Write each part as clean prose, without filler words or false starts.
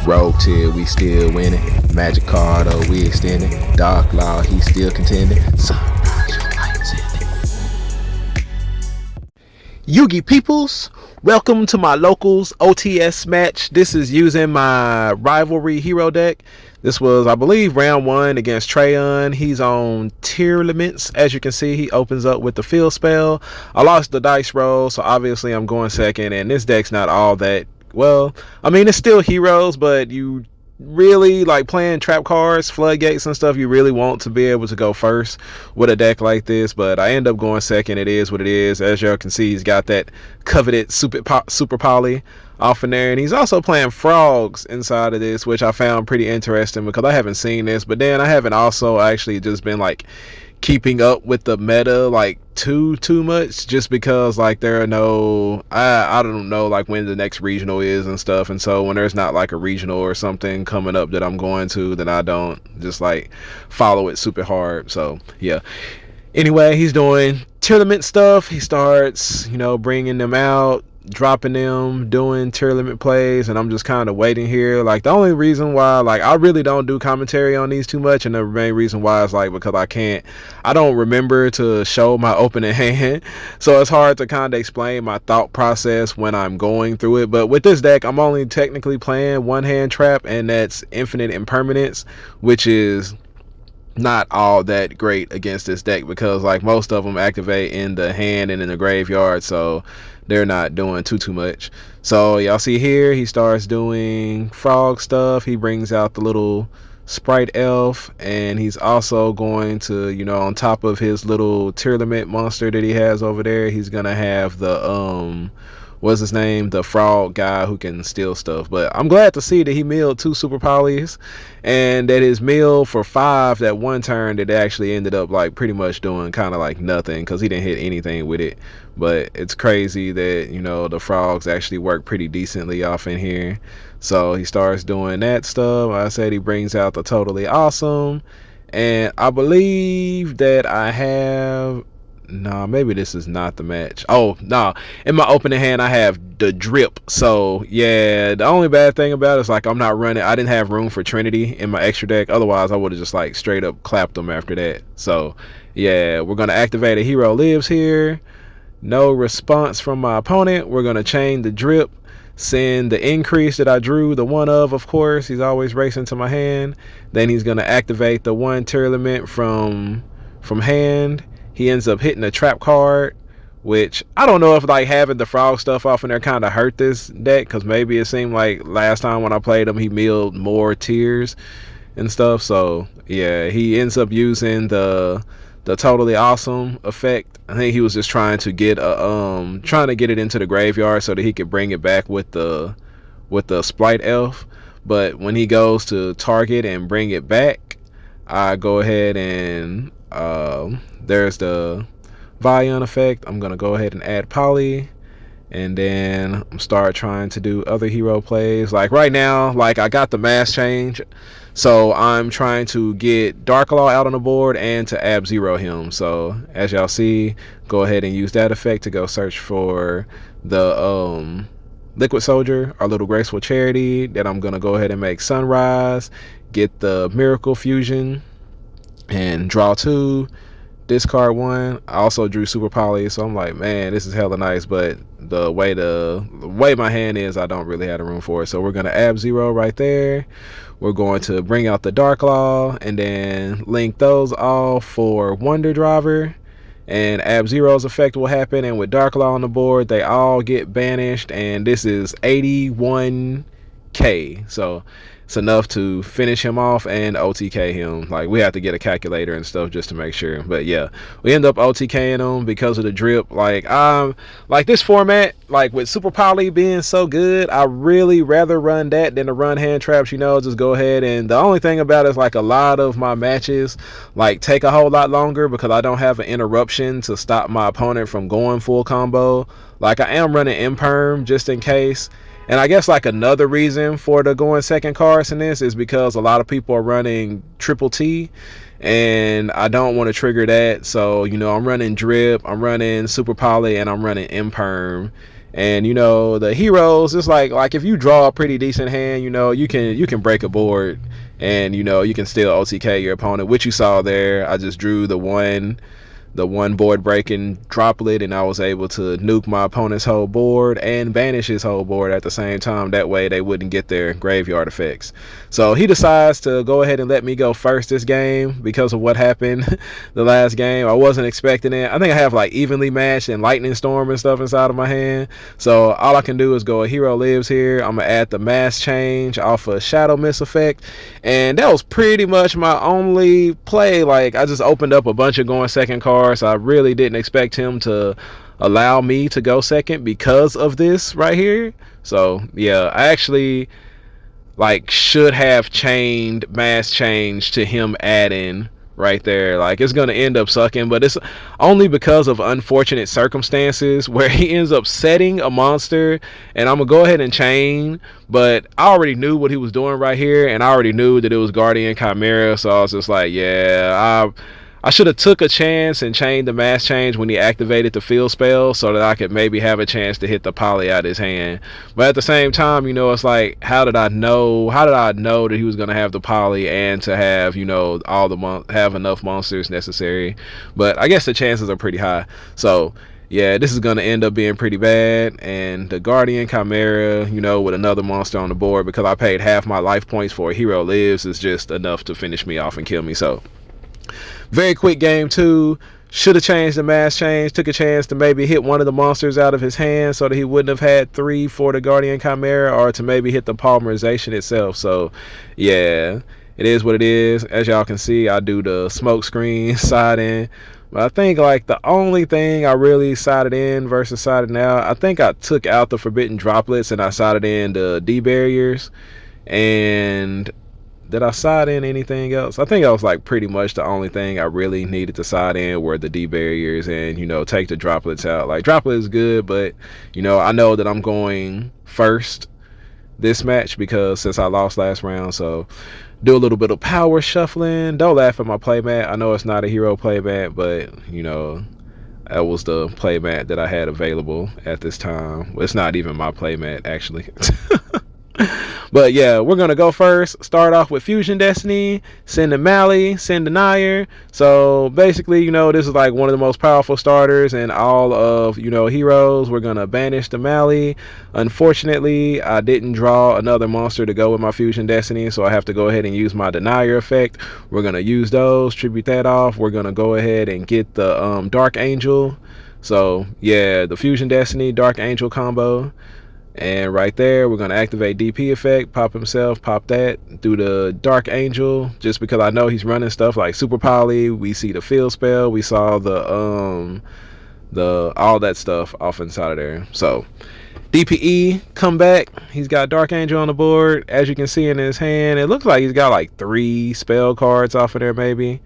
Rogue Tier, we still winning. Magic Card, oh, we extending. Dark Law, he still contending. Sunrise, your lights in it. Yugi peoples, welcome to my locals OTS match. This is using my Rivalry hero deck. This was, I believe, round 1 against Trayon. He's on tier limits. As you can see, he opens up with the field spell. I lost the dice roll, so obviously I'm going second, and this deck's not all that, well, I mean, it's still heroes, but you really, like, playing trap cards, floodgates and stuff, you really want to be able to go first with a deck like this, but I end up going second. It is what it is. As y'all can see, he's got that coveted super poly off in there, and he's also playing frogs inside of this, which I found pretty interesting because I haven't seen this, but then I haven't also actually just been like keeping up with the meta like too much, just because like there are no, I don't know like when the next regional is and stuff, and so when there's not like a regional or something coming up that I'm going to, then I don't just like follow it super hard. So yeah, anyway, he's doing tournament stuff. He starts, you know, bringing them out, dropping them, doing tier limit plays, and I'm just kind of waiting here. Like, the only reason why, like, I really don't do commentary on these too much, and the main reason why is like because I don't remember to show my opening hand, so it's hard to kind of explain my thought process when I'm going through it. But with this deck, I'm only technically playing one hand trap, and that's infinite impermanence, which is not all that great against this deck because like most of them activate in the hand and in the graveyard, so they're not doing too much. So y'all see here, he starts doing frog stuff. He brings out the little sprite elf, and he's also going to, you know, on top of his little tier limit monster that he has over there, he's gonna have the what's his name, the frog guy who can steal stuff. But I'm glad to see that he milled 2 super polys, and that his mill for 5 that one turn that actually ended up like pretty much doing kind of like nothing because he didn't hit anything with it. But it's crazy that, you know, the frogs actually work pretty decently off in here. So he starts doing that stuff. I said he brings out the totally awesome, and I believe that I have, nah, maybe this is not the match. Oh, no. In my opening hand, I have the drip. So, yeah, the only bad thing about it is, like, I'm not running. I didn't have room for Trinity in my extra deck. Otherwise, I would have just, like, straight up clapped them after that. So, yeah, we're going to activate a hero lives here. No response from my opponent. We're going to chain the drip. Send the increase that I drew, the one of course. He's always racing to my hand. Then he's going to activate the 1 tier element from hand. He ends up hitting a trap card, which I don't know if like having the frog stuff off in there kind of hurt this deck, because maybe it seemed like last time when I played him he milled more tiers and stuff. So yeah, he ends up using the totally awesome effect. I think he was just trying to get it into the graveyard so that he could bring it back with the Splite Elf. But when he goes to target and bring it back, I go ahead and there's the Vion effect. I'm gonna go ahead and add poly, and then start trying to do other hero plays. Like right now, like I got the mass change, so I'm trying to get Dark Law out on the board and to ab zero him. So as y'all see, go ahead and use that effect to go search for the Liquid Soldier, our little graceful charity that I'm gonna go ahead and make Sunrise, get the Miracle Fusion, and draw 2, discard 1. I also drew super poly, so I'm like, man, this is hella nice, but the way my hand is, I don't really have the room for it. So we're gonna ab zero right there. We're going to bring out the Dark Law and then link those all for Wonder Driver, and ab zero's effect will happen, and with Dark Law on the board they all get banished, and this is 81k, so it's enough to finish him off and OTK him. Like, we have to get a calculator and stuff just to make sure. But yeah, we end up OTKing him because of the drip. Like this format, like with Super Poly being so good, I really rather run that than to run hand traps, you know. Just go ahead, and the only thing about it is like a lot of my matches like take a whole lot longer because I don't have an interruption to stop my opponent from going full combo. Like, I am running imperm just in case. And I guess like another reason for the going second cards in this is because a lot of people are running triple T, and I don't want to trigger that. So, you know, I'm running drip, I'm running super poly, and I'm running imperm. And you know, the heroes, it's like if you draw a pretty decent hand, you know, you can break a board, and you know, you can still OTK your opponent, which you saw there. I just drew the one board breaking droplet, and I was able to nuke my opponent's whole board and banish his whole board at the same time. That way they wouldn't get their graveyard effects. So he decides to go ahead and let me go first this game because of what happened the last game. I wasn't expecting it. I think I have like evenly matched and lightning storm and stuff inside of my hand. So all I can do is go a hero lives here. I'm gonna add the mass change off a shadow miss effect, and that was pretty much my only play. Like, I just opened up a bunch of going second cards. So I really didn't expect him to allow me to go second because of this right here. So yeah, I actually like should have chained mass change to him adding right there. Like, it's gonna end up sucking, but it's only because of unfortunate circumstances where he ends up setting a monster, and I'm gonna go ahead and chain. But I already knew what he was doing right here, and I already knew that it was Guardian Chimera, so I was just like, yeah, I should have took a chance and chained the mass change when he activated the field spell so that I could maybe have a chance to hit the poly out of his hand. But at the same time, you know, it's like, how did I know that he was going to have the poly and to have, you know, have enough monsters necessary? But I guess the chances are pretty high. So yeah, this is going to end up being pretty bad. And the Guardian Chimera, you know, with another monster on the board, because I paid half my life points for a hero lives, is just enough to finish me off and kill me. So very quick game 2. Should have changed the mass change. Took a chance to maybe hit one of the monsters out of his hand so that he wouldn't have had 3 for the Guardian Chimera, or to maybe hit the polymerization itself. So yeah, it is what it is. As y'all can see, I do the smoke screen side in. But I think like the only thing I really sided in versus sided out, I think I took out the forbidden droplets and I sided in the D barriers. And did I side in anything else? I think I was like pretty much the only thing I really needed to side in were the D barriers and, you know, take the droplets out. Like, droplet is good, but, you know, I know that I'm going first this match because since I lost last round. So do a little bit of power shuffling. Don't laugh at my playmat. I know it's not a hero playmat, but, you know, that was the playmat that I had available at this time. Well, it's not even my playmat, actually. But yeah, we're gonna go first. Start off with Fusion Destiny, send a Mally, send a Nair. So basically, you know, this is like one of the most powerful starters in all of, you know, heroes. We're gonna banish the Mally. Unfortunately, I didn't draw another monster to go with my Fusion Destiny, so I have to go ahead and use my Denier effect. We're gonna use those, tribute that off. We're gonna go ahead and get the Dark Angel. So yeah, the Fusion Destiny Dark Angel combo. And right there, we're going to activate DP effect, pop himself, pop that, do the Dark Angel, just because I know he's running stuff like Super Poly. We see the field spell, we saw the all that stuff off inside of there. So DPE, come back. He's got Dark Angel on the board. As you can see in his hand, it looks like he's got like 3 spell cards off of there maybe.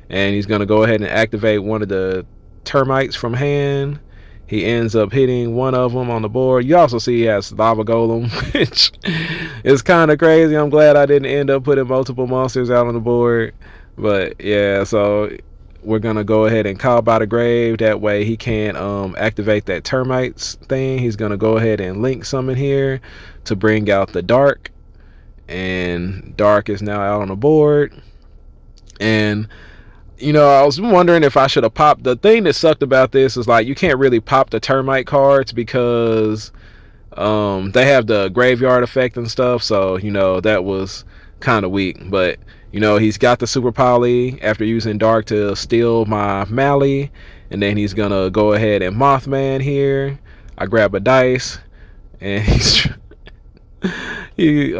And he's going to go ahead and activate one of the termites from hand. He ends up hitting one of them on the board. You also see he has Lava Golem, which is kind of crazy. I'm glad I didn't end up putting multiple monsters out on the board. But yeah, so we're going to go ahead and call by the grave. That way he can't activate that termites thing. He's going to go ahead and link summon here to bring out the Dark. And Dark is now out on the board. And you know, I was wondering if I should have popped. The thing that sucked about this is like you can't really pop the termite cards because they have the graveyard effect and stuff. So, you know, that was kind of weak. But, you know, he's got the Super Poly after using Dark to steal my Mally. And then he's going to go ahead and Mothman here. I grab a dice and he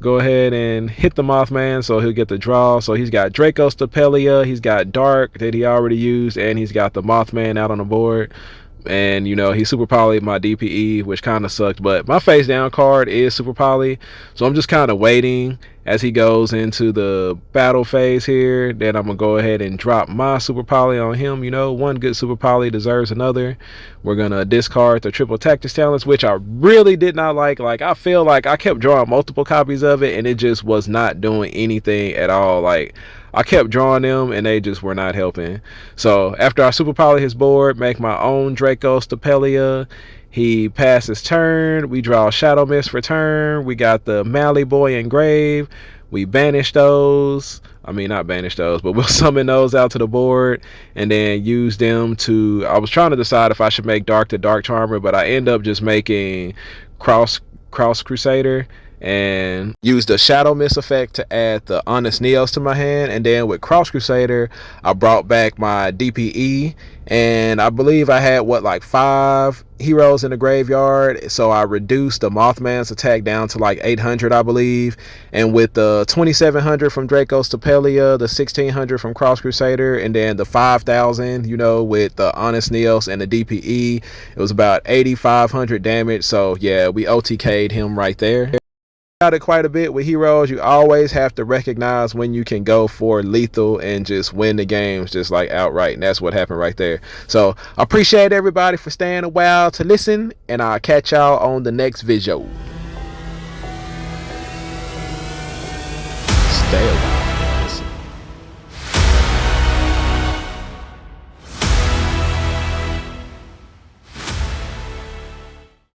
go ahead and hit the Mothman, so he'll get the draw. So he's got Draco Stapelia, he's got Dark that he already used, and he's got the Mothman out on the board. And, you know, he Super Poly my DPE, which kind of sucked. But my face down card is Super Poly, so I'm just kind of waiting as he goes into the battle phase here. Then I'm going to go ahead and drop my Super Poly on him. You know, one good Super Poly deserves another. We're going to discard the Triple Tactics Talents, which I really did not like. Like, I feel like I kept drawing multiple copies of it, and it just was not doing anything at all. Like, I kept drawing them and they just were not helping. So after I Super Poly his board, make my own Draco Stapelia, He passed his turn. We draw Shadow Mist for turn. We got the Mally Boy Engrave. We banish those. I mean, not banish those, but we'll summon those out to the board and then use them to... I was trying to decide if I should make Dark to Dark Charmer, but I end up just making Cross Crusader and use the Shadow Mist effect to add the Honest Neos to my hand. And then with Cross Crusader, I brought back my DPE, and I believe I had like 5 heroes in the graveyard, so I reduced the Mothman's attack down to like 800, I believe. And with the 2700 from Draco's Tapelia, the 1600 from Cross Crusader, and then the 5000, you know, with the Honest Neos and the DPE, it was about 8500 damage. So yeah, we OTK'd him right there. It quite a bit with heroes. You always have to recognize when you can go for lethal and just win the games just like outright, and that's what happened right there. So I appreciate everybody for staying a while to listen, and I'll catch y'all on the next video. Stay a while.